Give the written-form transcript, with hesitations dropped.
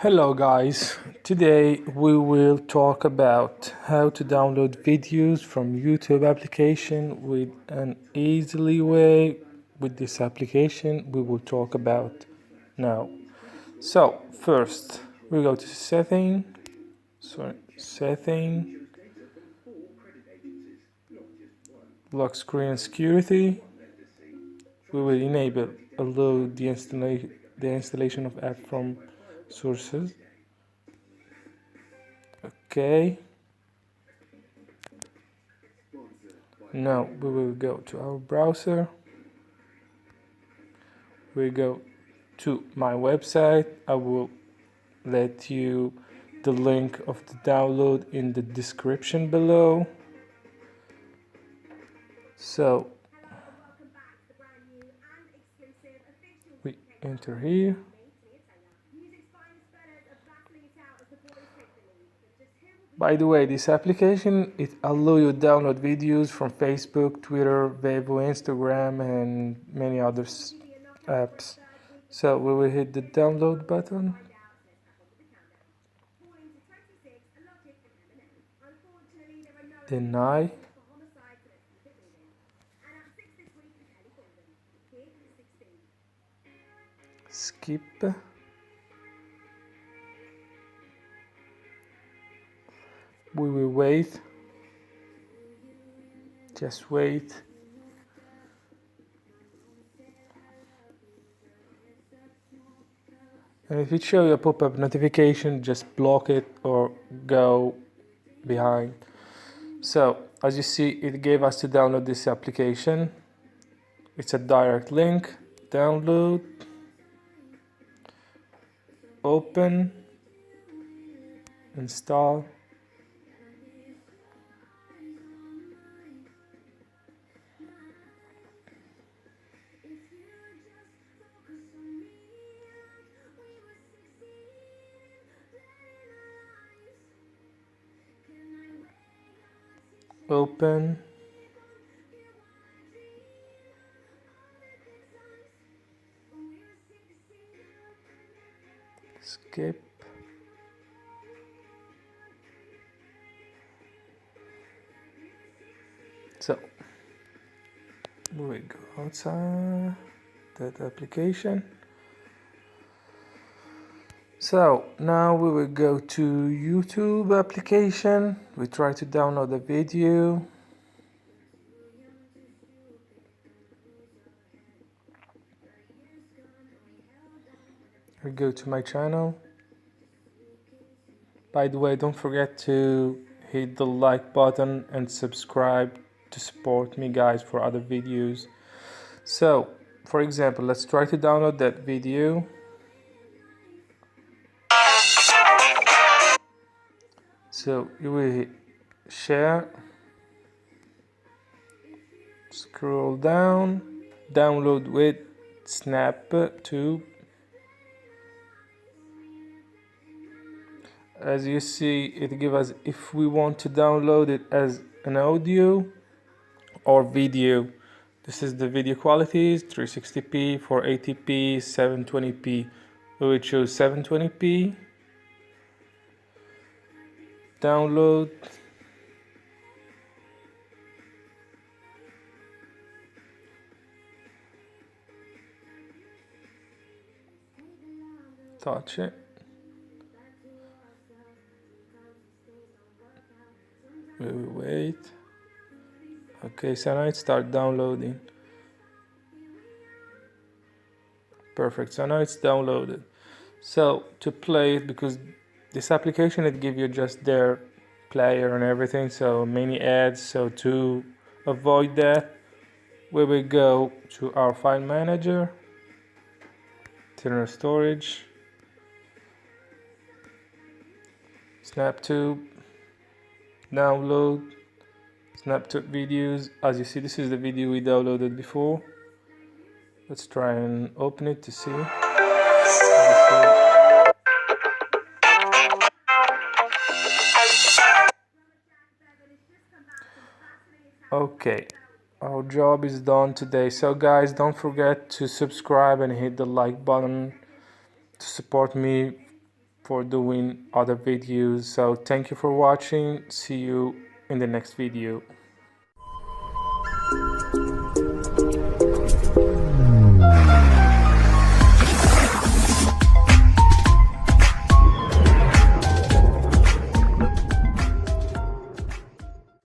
Hello guys, today we will talk about how to download videos from YouTube application with an easily way with this application we will talk about now. So first we go to setting, lock screen security. We will enable allow the installation of app from sources. Okay. Now we will go to our browser. We go to my website. I will let you the link of the download in the description below. So we enter here. By the way, this application, it allows you to download videos from Facebook, Twitter, Weibo, Instagram, and many other apps. So we will hit the download button. Deny. Skip. We will wait. Just wait. And if it shows you a pop-up notification, just block it or go behind. So as you see, it gave us to download this application. It's a direct link. Download, open, install. Open. Skip. So we will go outside that application. So now we will go to YouTube application. We try to download the video. We go to my channel. By the way, don't forget to hit the like button and subscribe to support me guys for other videos. So for example, let's try to download that video. So you will hit share, scroll down, download with SnapTube. As you see, it gives us if we want to download it as an audio or video. This is the video qualities: 360p, 480p, 720p. We will choose 720p. Download. Touch it. We will wait. Okay, so now it starts downloading. Perfect, so now it's downloaded. So to play it, because this application, it gives you just their player and everything, so many ads. So to avoid that, we will go to our file manager, internal storage, SnapTube, download, SnapTube videos. As you see, this is the video we downloaded before. Let's try and open it to see. Okay, our job is done today. So guys, don't forget to subscribe and hit the like button to support me for doing other videos. So thank you for watching. See you in the next video.